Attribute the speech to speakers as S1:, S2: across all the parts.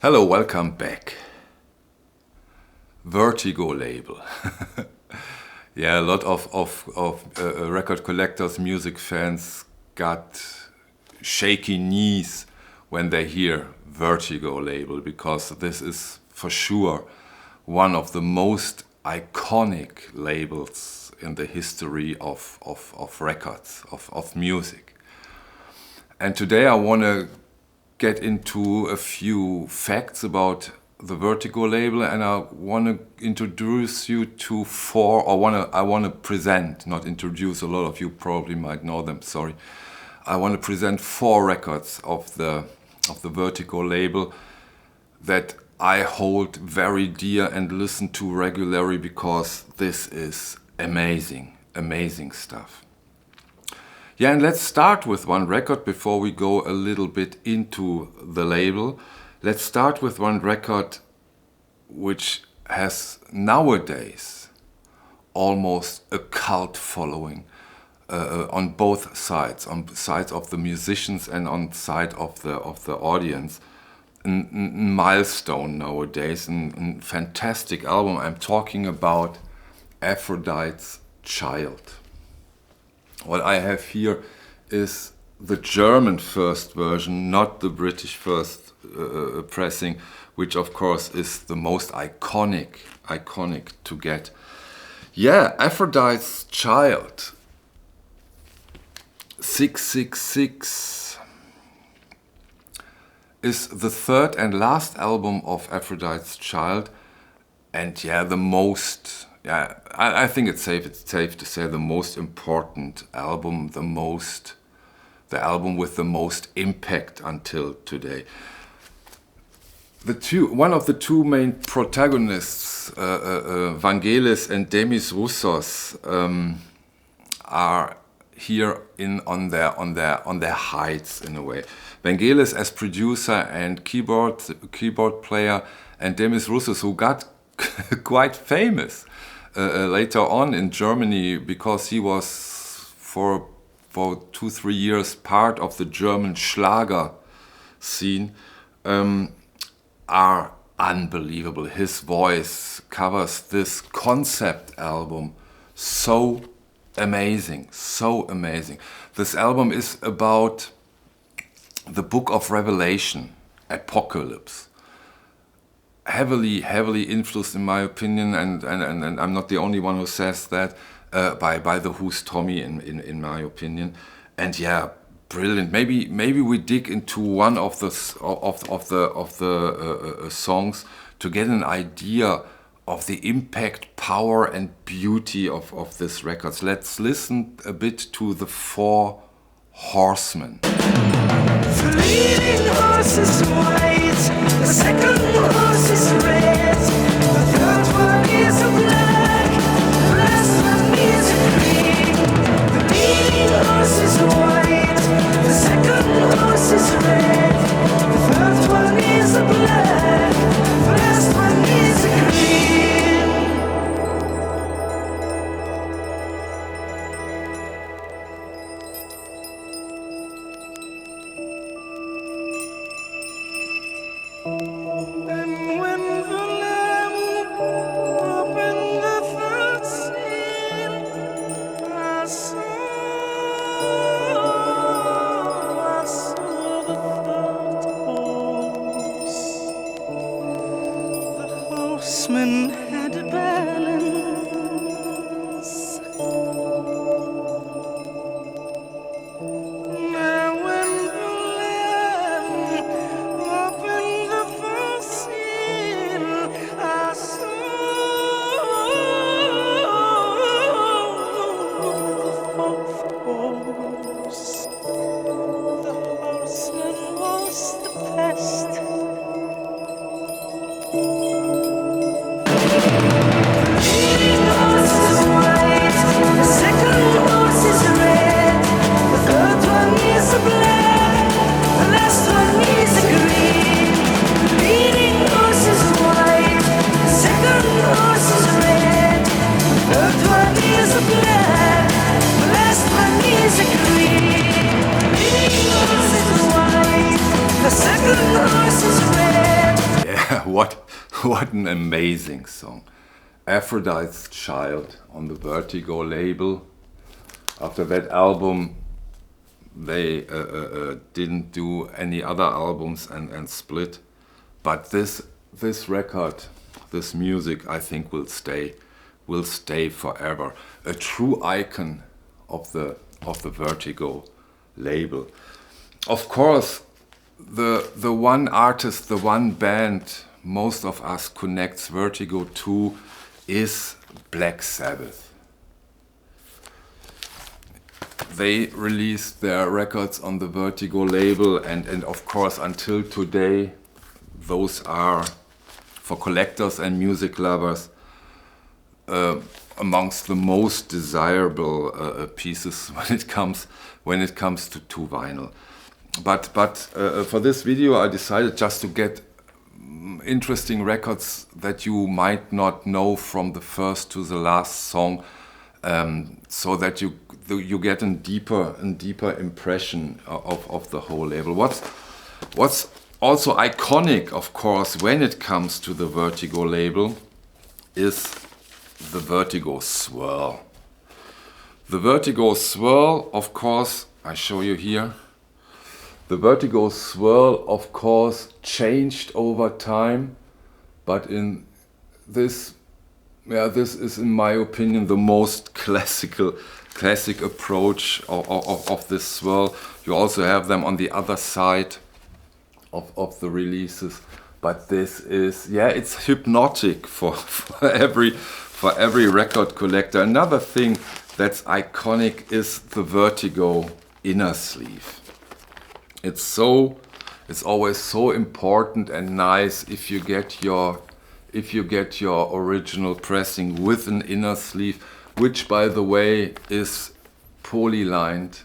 S1: Hello, welcome back. Vertigo Label. Yeah, a lot of record collectors, music fans got shaky knees when they hear Vertigo Label, because this is for sure one of the most iconic labels in the history of records, of music. And today I want to get into a few facts about the Vertigo label, and I want to introduce you to I want to present, not introduce, a lot of you probably might know them, sorry. I want to present 4 records of the Vertigo label that I hold very dear and listen to regularly, because this is amazing, amazing stuff. Yeah, and let's start with one record before we go a little bit into the label. Let's start with one record which has nowadays almost a cult following on both sides, on sides of the musicians and on side of the audience. A milestone nowadays, a fantastic album. I'm talking about Aphrodite's Child. What I have here is the German first version, not the British first pressing, which of course is the most iconic to get. Yeah, Aphrodite's Child, 666, is the third and last album of Aphrodite's Child, and yeah, the most. Yeah, I think it's safe to say the most important album, the album with the most impact until today. One of the two main protagonists, Vangelis and Demis Roussos, are here on their heights in a way. Vangelis as producer and keyboard player, and Demis Roussos, who got quite famous later on in Germany, because he was for 2-3 years part of the German Schlager scene, are unbelievable. His voice covers this concept album so amazing, so amazing. This album is about the book of Revelation, Apocalypse. Heavily influenced, in my opinion, and I'm not the only one who says that, by the Who's Tommy, in my opinion. And yeah, brilliant. Maybe we dig into one of the songs to get an idea of the impact, power, and beauty of this record. Let's listen a bit to the 4 Horsemen.
S2: The leading horse is white, the second horse is red, the third one is a black, the last one is a green. The leading horse is white, the second horse is red, the third one is a black, the last one is a green. And when the Lamb opened the third seal, I saw the third horse. The horseman had a balance. Now when the Lamb opened the first seal, I saw the fourth horse. The horseman was the best.
S1: what an amazing song. Aphrodite's Child on the Vertigo label. After that album, they didn't do any other albums and split. But this record, this music, I think will stay forever. A true icon of the Vertigo label. Of course, the one artist, the one band most of us connects Vertigo to is Black Sabbath. They released their records on the Vertigo label, and of course until today those are, for collectors and music lovers, amongst the most desirable pieces when it comes to vinyl. But for this video I decided just to get interesting records that you might not know from the first to the last song, so that you get a deeper impression of the whole label. What's also iconic, of course, when it comes to the Vertigo label is the Vertigo swirl. The Vertigo swirl, of course, I show you here. The Vertigo swirl, of course, changed over time, but in this is, in my opinion, the most classic approach of this swirl. You also have them on the other side of the releases, but this is, it's hypnotic for every record collector. Another thing that's iconic is the Vertigo inner sleeve. It's always so important and nice if you get your original pressing with an inner sleeve, which by the way is poly-lined,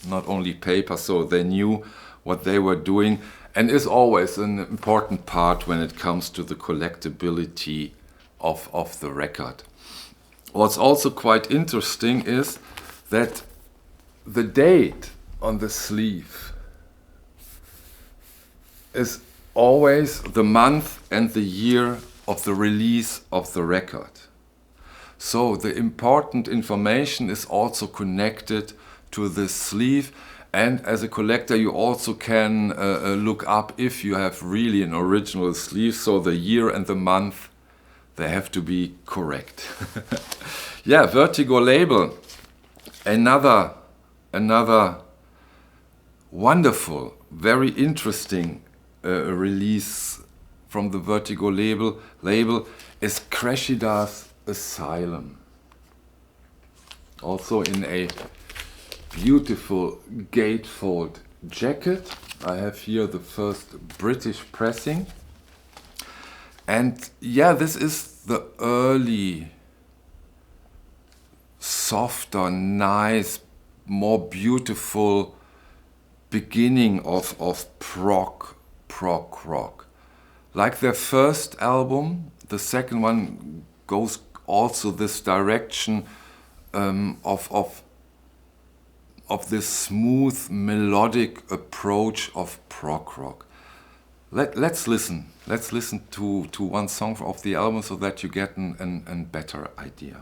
S1: not only paper, so they knew what they were doing, and is always an important part when it comes to the collectability of the record. What's also quite interesting is that the date on the sleeve is always the month and the year of the release of the record. So the important information is also connected to this sleeve, and as a collector you also can look up if you have really an original sleeve, so the year and the month, they have to be correct. Yeah, Vertigo label, another wonderful, very interesting release from the Vertigo label is Crescida's Asylum. Also in a beautiful gatefold jacket. I have here the first British pressing. And yeah, this is the early, softer, nice, more beautiful beginning of prog rock. Like their first album, the second one goes also this direction of this smooth melodic approach of prog rock. Let's listen to one song of the album so that you get a better idea.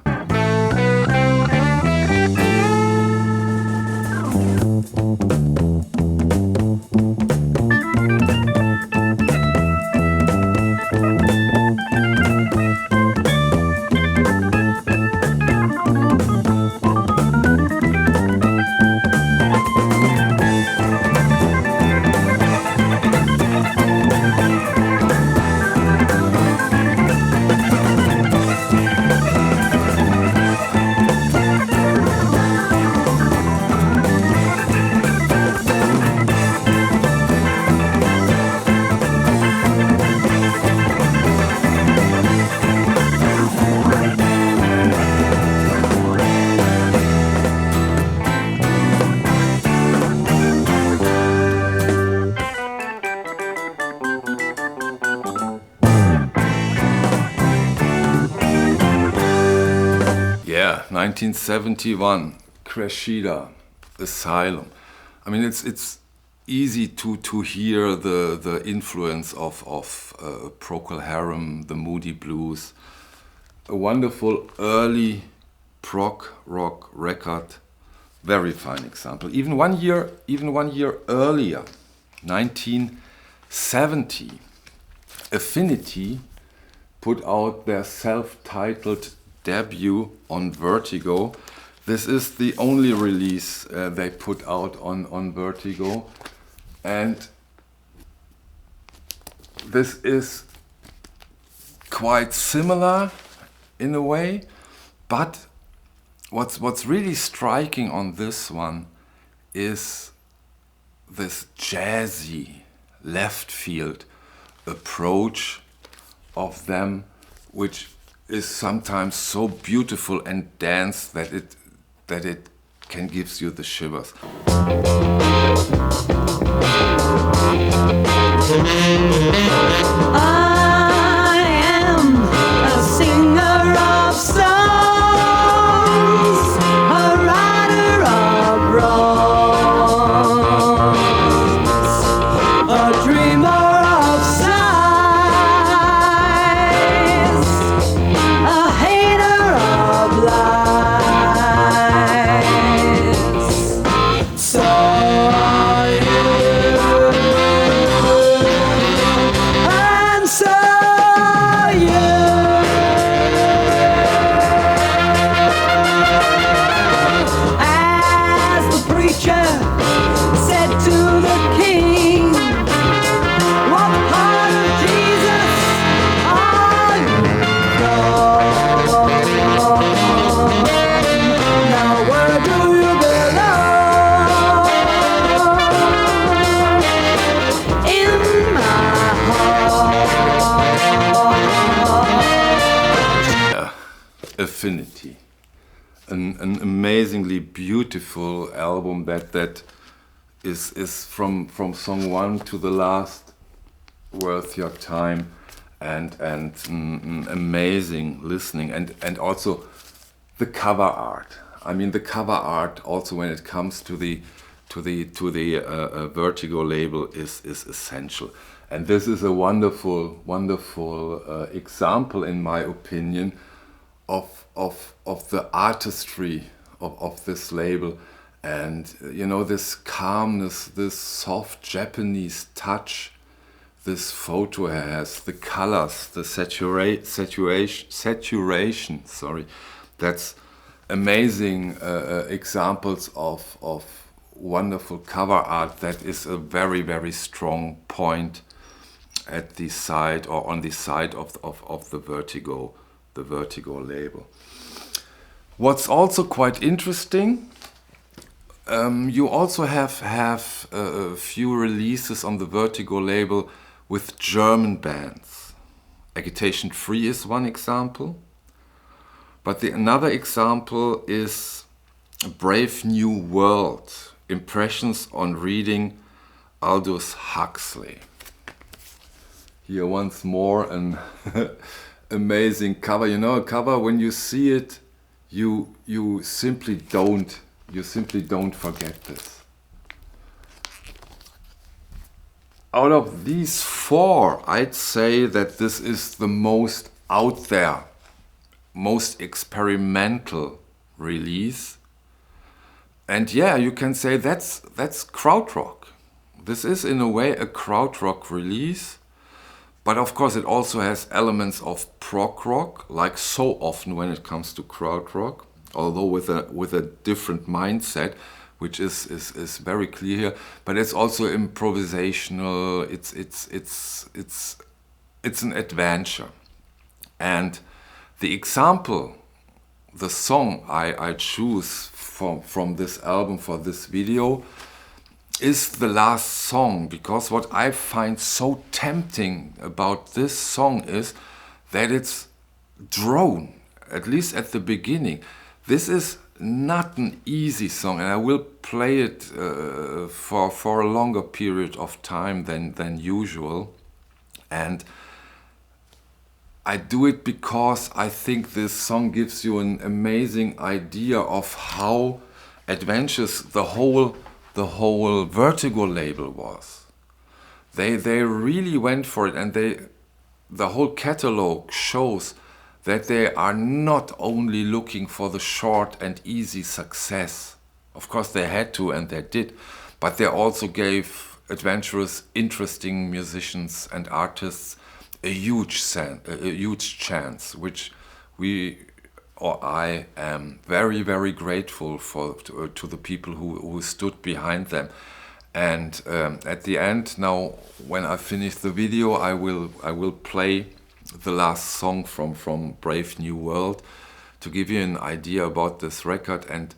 S1: Yeah, 1971, Crescida, Asylum. I mean, it's easy to hear the influence of Procol Harum, the Moody blues. A wonderful early prog rock record, very fine example. Even one year earlier, 1970, Affinity put out their self-titled debut on Vertigo. This is the only release they put out on Vertigo, and this is quite similar in a way, but what's really striking on this one is this jazzy left field approach of them, which is sometimes so beautiful and dense that it can gives you the shivers.
S2: I am a singer of songs, a writer of wrongs, a dreamer of sighs, a hater of lies. So are you, and so are you. As the preacher said to the king, what part of Jesus are you from? Now where do you belong? In my heart.
S1: Affinity, an amazingly beautiful album that is from song 1 to the last worth your time, and amazing listening, and also the cover art. I mean, the cover art also, when it comes to the Vertigo label, is essential. And this is a wonderful example, in my opinion, of the artistry of this label, and this calmness, this soft Japanese touch this photo has, the colors, the saturation. Sorry, that's amazing examples of wonderful cover art. That is a very, very strong point at the side, or on the side of the Vertigo label. What's also quite interesting, you also have a few releases on the Vertigo label with German bands. Agitation Free is one example, but another example is Brave New World, Impressions on Reading Aldous Huxley. Here once more an amazing cover. A cover, when you see it, you simply don't forget this. Out of these four, I'd say that this is the most out there, most experimental release. And yeah, you can say that's krautrock. This is in a way a krautrock release, but of course it also has elements of prog rock, like so often when it comes to krautrock, although with a different mindset, which is very clear here. But it's also improvisational. It's an adventure. And the example, the song I choose from this album for this video is the last song, because what I find so tempting about this song is that it's drone, at least at the beginning. This is not an easy song, and I will play it for a longer period of time than usual. And I do it because I think this song gives you an amazing idea of how adventurous the whole the whole Vertigo label was. They really went for it, and the whole catalog shows that they are not only looking for the short and easy success. Of course they had to, and they did, but they also gave adventurous, interesting musicians and artists a huge chance, which I am very, very grateful to the people who stood behind them. And at the end, now when I finish the video, I will play the last song from Brave New World to give you an idea about this record. And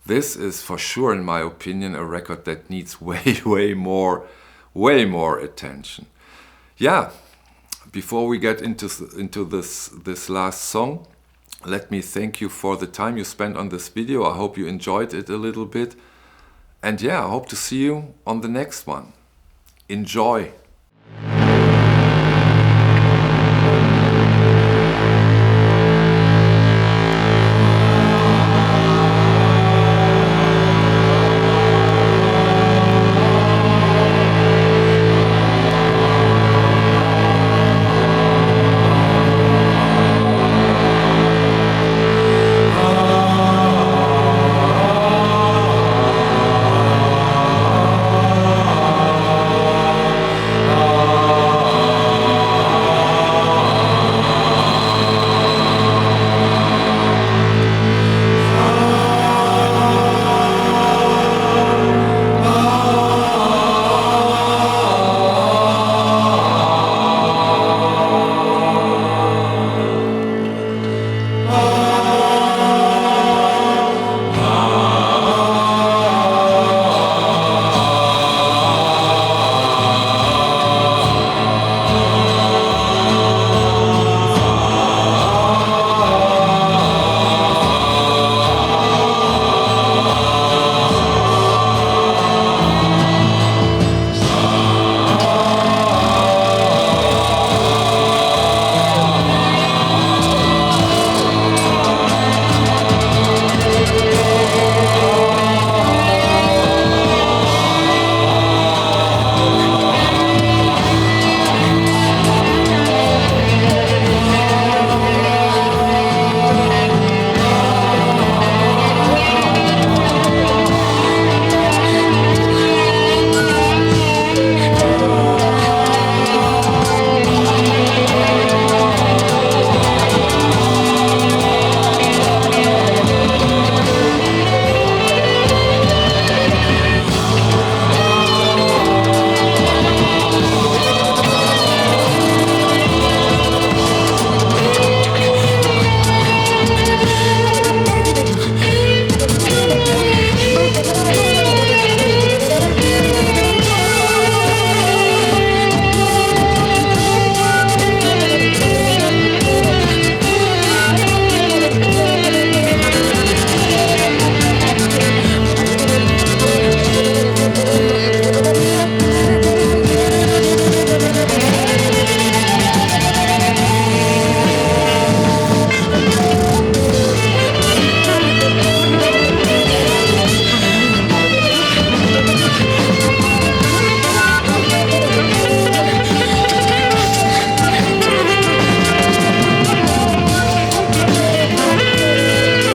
S1: this is for sure, in my opinion, a record that needs way more attention. Yeah, before we get into this last song, let me thank you for the time you spent on this video. I hope you enjoyed it a little bit. And yeah, I hope to see you on the next one. Enjoy!